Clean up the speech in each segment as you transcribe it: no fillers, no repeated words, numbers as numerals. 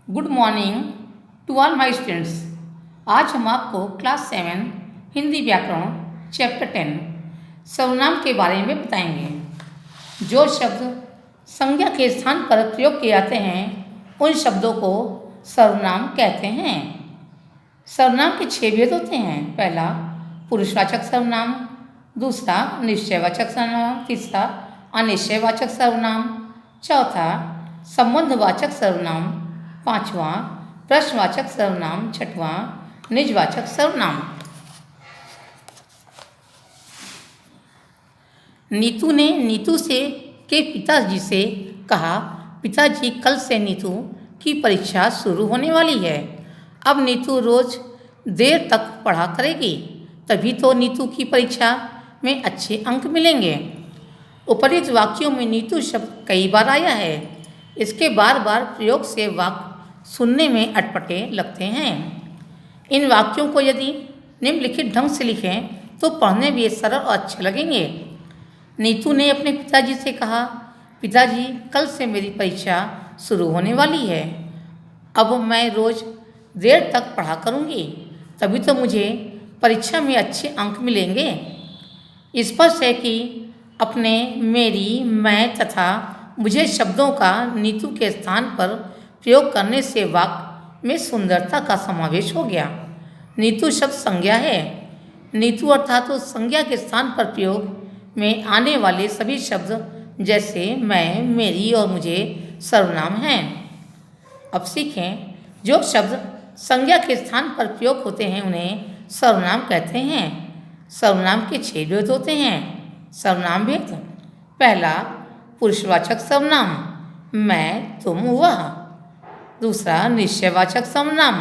Good morning to all my students. आज हम आपको क्लास 7 हिंदी व्याकरण चैप्टर 10 सर्वनाम के बारे में बताएंगे। जो शब्द संज्ञा के स्थान पर प्रयोग किए जाते हैं उन शब्दों को सर्वनाम कहते हैं। सर्वनाम के 6 भेद होते हैं। पहला पुरुषवाचक सर्वनाम, दूसरा निश्चयवाचक सर्वनाम, तीसरा अनिश्चयवाचक सर्वनाम, चौथा संबंधवाचक सर्वनाम, पांचवा प्रश्नवाचक सर्वनाम, छठवां निजवाचक सर्वनाम। नीतू ने नीतू के पिताजी से कहा, पिताजी कल से नीतू की परीक्षा शुरू होने वाली है। अब नीतू रोज देर तक पढ़ा करेगी, तभी तो नीतू की परीक्षा में अच्छे अंक मिलेंगे। उपर्युक्त वाक्यों में नीतू शब्द कई बार आया है। इसके बार बार प्रयोग से वाक्य सुनने में अटपटे लगते हैं। इन वाक्यों को यदि निम्नलिखित ढंग से लिखें तो पढ़ने भी सरल और अच्छे लगेंगे। नीतू ने अपने पिताजी से कहा, पिताजी कल से मेरी परीक्षा शुरू होने वाली है। अब मैं रोज देर तक पढ़ा करूँगी, तभी तो मुझे परीक्षा में अच्छे अंक मिलेंगे। स्पष्ट है कि अपने, मेरी, मैं तथा मुझे शब्दों का नीतू के स्थान पर प्रयोग करने से वाक्य में सुंदरता का समावेश हो गया। नीतू शब्द संज्ञा है। नीतू अर्थात उस संज्ञा के स्थान पर प्रयोग में आने वाले सभी शब्द जैसे मैं, मेरी और मुझे सर्वनाम हैं। अब सीखें, जो शब्द संज्ञा के स्थान पर प्रयोग होते हैं उन्हें सर्वनाम कहते हैं। सर्वनाम के 6 भेद होते हैं। सर्वनाम भेद: पहला पुरुषवाचक सर्वनाम, मैं, तुम, वह। दूसरा निश्चयवाचक सर्वनाम,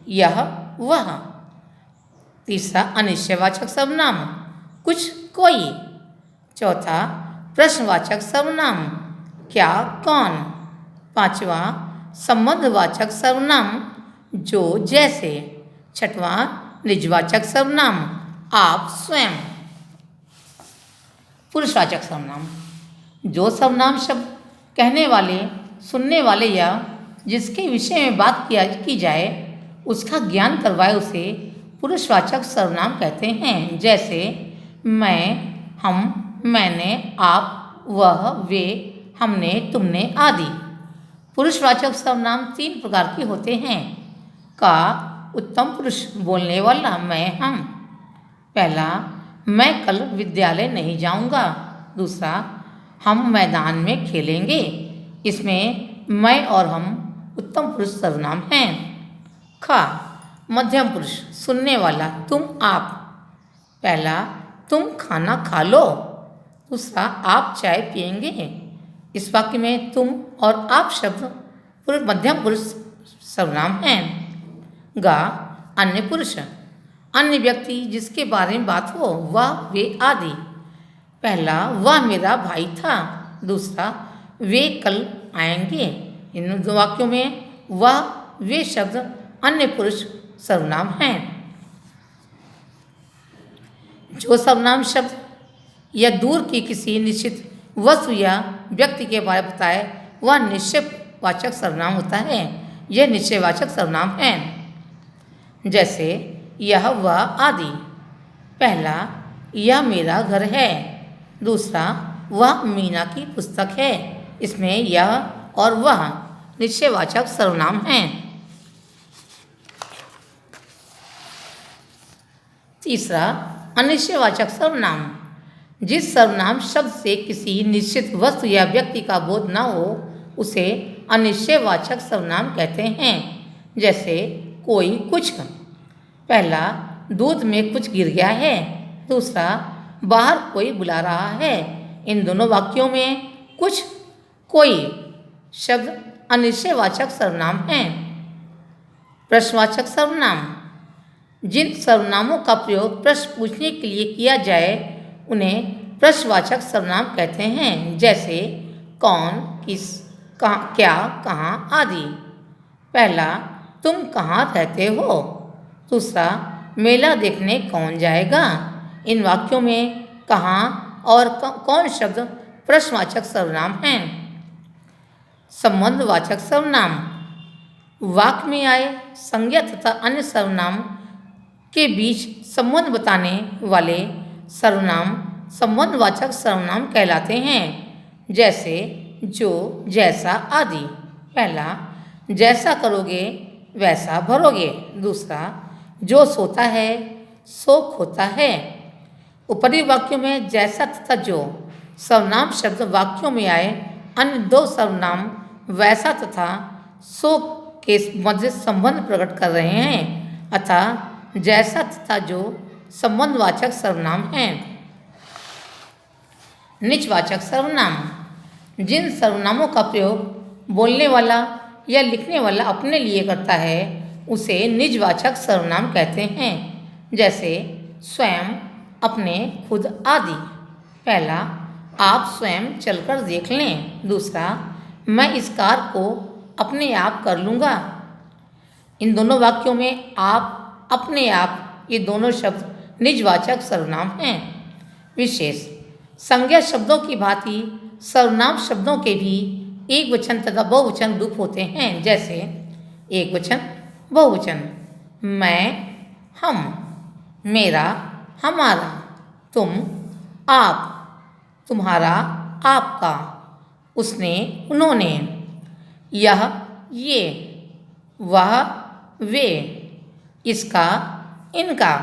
यह, वह। तीसरा अनिश्चयवाचक सर्वनाम, कुछ, कोई। चौथा प्रश्नवाचक सर्वनाम, क्या, कौन। पांचवा संबंधवाचक सर्वनाम, जो, जैसे। छठवां निजवाचक सर्वनाम, आप, स्वयं। पुरुषवाचक सर्वनाम: जो सर्वनाम शब्द कहने वाले, सुनने वाले या जिसके विषय में बात की जाए उसका ज्ञान करवाए उसे पुरुषवाचक सर्वनाम कहते हैं। जैसे मैं, हम, मैंने, आप, वह, वे, हमने, तुमने आदि। पुरुषवाचक सर्वनाम 3 प्रकार के होते हैं। का उत्तम पुरुष, बोलने वाला, मैं, हम। पहला, मैं कल विद्यालय नहीं जाऊंगा। दूसरा, हम मैदान में खेलेंगे। इसमें मैं और हम उत्तम पुरुष सर्वनाम हैं। खा मध्यम पुरुष, सुनने वाला, तुम, आप। पहला, तुम खाना खा लो। दूसरा, आप चाय पिएंगे। इस वाक्य में तुम और आप शब्द मध्यम पुरुष सर्वनाम हैं। गा अन्य पुरुष, अन्य व्यक्ति जिसके बारे में बात हो, वह, वे आदि। पहला, वह मेरा भाई था। दूसरा, वे कल आएंगे। इन 2 वाक्यों में वह, वे शब्द अन्य पुरुष सर्वनाम हैं। जो सर्वनाम शब्द या दूर की किसी निश्चित वस्तु या व्यक्ति के बारे में बताए वह निश्चयवाचक सर्वनाम होता है। यह निश्चयवाचक सर्वनाम है। जैसे यह, वह आदि। पहला, यह मेरा घर है। दूसरा, वह मीना की पुस्तक है। इसमें यह और वह निश्चयवाचक सर्वनाम हैं। तीसरा, अनिश्चयवाचक सर्वनाम, जिस सर्वनाम शब्द से किसी निश्चित वस्तु या व्यक्ति का बोध न हो उसे अनिश्चयवाचक सर्वनाम कहते हैं। जैसे कोई, कुछ। पहला, दूध में कुछ गिर गया है। दूसरा, बाहर कोई बुला रहा है। इन दोनों वाक्यों में कुछ, कोई शब्द अनिश्चयवाचक सर्वनाम हैं। प्रश्नवाचक सर्वनाम, जिन सर्वनामों का प्रयोग प्रश्न पूछने के लिए किया जाए उन्हें प्रश्नवाचक सर्वनाम कहते हैं। जैसे कौन, किस, कहाँ, क्या, कहाँ आदि। पहला, तुम कहाँ रहते हो। दूसरा, मेला देखने कौन जाएगा। इन वाक्यों में कहाँ और कौन शब्द प्रश्नवाचक सर्वनाम हैं। संबंधवाचक सर्वनाम, वाक्य में आए संज्ञा तथा अन्य सर्वनाम के बीच संबंध बताने वाले सर्वनाम संबंधवाचक सर्वनाम कहलाते हैं, जैसे जो, जैसा आदि। पहला, जैसा करोगे वैसा भरोगे। दूसरा, जो सोता है सो खोता है। ऊपरी वाक्यों में जैसा तथा जो सर्वनाम शब्द वाक्यों में आए अन्य दो सर्वनाम वैसा तथा सो के मध्य संबंध प्रकट कर रहे हैं, अतः जैसा तथा जो संबंधवाचक सर्वनाम हैं। निजवाचक सर्वनाम, जिन सर्वनामों का प्रयोग बोलने वाला या लिखने वाला अपने लिए करता है उसे निजवाचक सर्वनाम कहते हैं, जैसे स्वयं, अपने, खुद आदि। पहला, आप स्वयं चलकर देख लें। दूसरा, मैं इस कार को अपने आप कर लूँगा। इन दोनों वाक्यों में आप, अपने आप ये दोनों शब्द निजवाचक सर्वनाम हैं। विशेष, संज्ञा शब्दों की भांति सर्वनाम शब्दों के भी एक वचन तथा बहुवचन रूप होते हैं, जैसे एक वचन, बहुवचन। मैं, हम, मेरा, हमारा, तुम, आप, तुम्हारा, आपका, उसने, उन्होंने, यह, ये, वह, वे, इसका, इनका,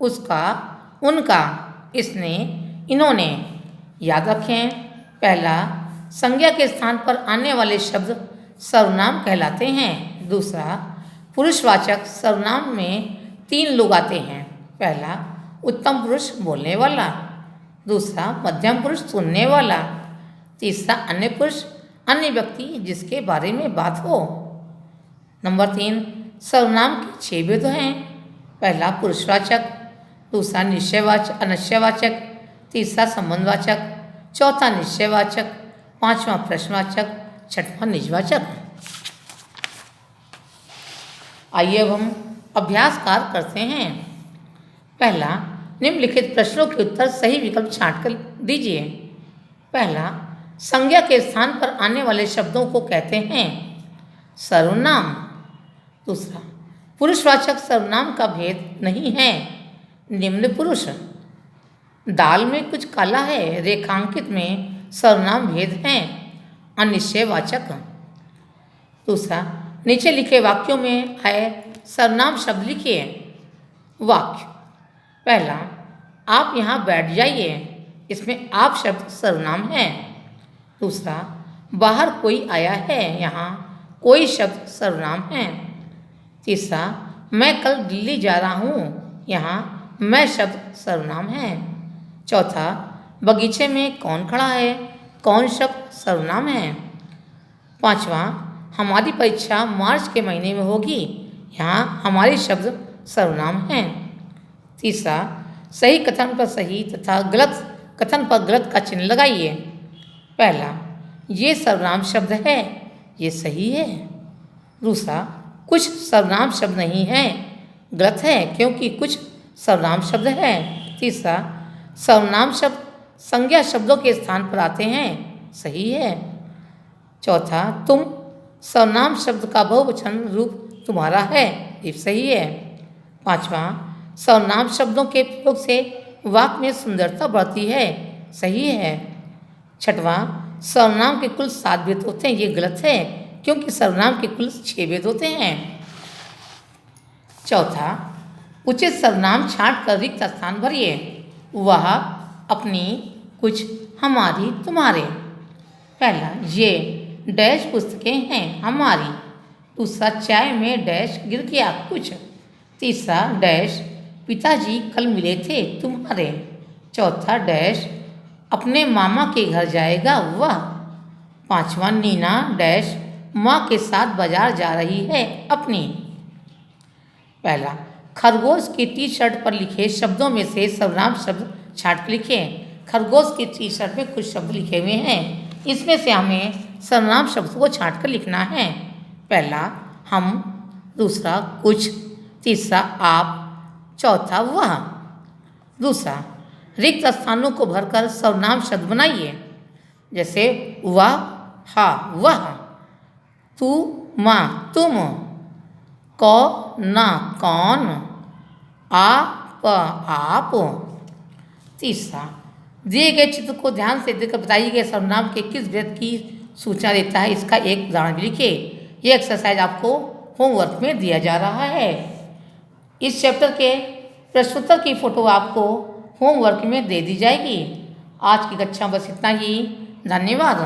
उसका, उनका, इसने, इन्होंने। याद रखें, पहला, संज्ञा के स्थान पर आने वाले शब्द सर्वनाम कहलाते हैं। दूसरा, पुरुषवाचक सर्वनाम में 3 लोग आते हैं। पहला, उत्तम पुरुष बोलने वाला। दूसरा, मध्यम पुरुष सुनने वाला। तीसरा, अन्य पुरुष, अन्य व्यक्ति जिसके बारे में बात हो। नंबर 3, सर्वनाम के 6 भेद हैं। पहला, पुरुषवाचक। दूसरा, निश्चयवाचक, अनिश्चयवाचक। तीसरा, संबंधवाचक। चौथा, निश्चयवाचक। पांचवा, प्रश्नवाचक। छठवां, निजवाचक। आइए अब हम अभ्यास कार्य करते हैं। पहला, निम्नलिखित प्रश्नों के उत्तर सही विकल्प छांट कर दीजिए। पहला, संज्ञा के स्थान पर आने वाले शब्दों को कहते हैं सर्वनाम। दूसरा, पुरुषवाचक सर्वनाम का भेद नहीं है। निम्न पुरुष, दाल में कुछ काला है, रेखांकित में सर्वनाम भेद हैं। अनिश्चयवाचक। दूसरा, नीचे लिखे वाक्यों में आए सर्वनाम शब्द लिखिए। वाक्य, पहला, आप यहाँ बैठ जाइए। इसमें आप शब्द सर्वनाम है। दूसरा, बाहर कोई आया है। यहाँ कोई शब्द सर्वनाम है। तीसरा, मैं कल दिल्ली जा रहा हूँ। यहाँ मैं शब्द सर्वनाम है। चौथा, बगीचे में कौन खड़ा है। कौन शब्द सर्वनाम है। पांचवा, हमारी परीक्षा मार्च के महीने में होगी। यहाँ हमारी शब्द सर्वनाम है। तीसरा, सही कथन पर सही तथा गलत कथन पर गलत का चिन्ह लगाइए। पहला, ये सर्वनाम शब्द है, ये सही है। दूसरा, कुछ सर्वनाम शब्द नहीं है, गलत है क्योंकि कुछ सर्वनाम शब्द है। तीसरा, सर्वनाम शब्द संज्ञा शब्दों के स्थान पर आते हैं, सही है। चौथा, तुम सर्वनाम शब्द का बहुवचन रूप तुम्हारा है, ये सही है। पांचवा, सर्वनाम शब्दों के प्रयोग से वाक्य में सुंदरता बढ़ती है, सही है। छठवां, सर्वनाम के कुल 7 भेद होते हैं, ये गलत है क्योंकि सर्वनाम के कुल 6 भेद होते हैं। चौथा, उचित सर्वनाम छांट कर रिक्त स्थान भरिए। वह, अपनी, कुछ, हमारी, तुम्हारे। पहला, ये डैश पुस्तकें हैं, हमारी। दूसरा, चाय में डैश गिर गया, कुछ। तीसरा, डैश पिताजी कल मिले थे, तुम्हारे। चौथा, डैश अपने मामा के घर जाएगा, वह। पांचवा, नीना डैश माँ के साथ बाजार जा रही है, अपनी। पहला, खरगोश की टी शर्ट पर लिखे शब्दों में से सर्वनाम शब्द छांट लिखें। खरगोश की टी शर्ट में कुछ शब्द लिखे हुए हैं, इसमें से हमें सर्वनाम शब्द को छांट कर लिखना है। पहला, हम। दूसरा, कुछ। तीसरा, आप। चौथा, वह। दूसरा, रिक्त स्थानों को भरकर सर्वनाम शब्द बनाइए, जैसे वह, हा, वह। तू, माँ, तुम। कौन कौन, आप आप। तीसरा, दिए गए चित्र को ध्यान से देखकर बताइए गए सर्वनाम के किस व्यक्ति की सूचना देता है, इसका एक उदाहरण भी लिखिए। ये एक्सरसाइज आपको होमवर्क में दिया जा रहा है। इस चैप्टर के प्रश्नोत्तर की फोटो आपको होमवर्क में दे दी जाएगी। आज की कक्षा बस इतना ही। धन्यवाद।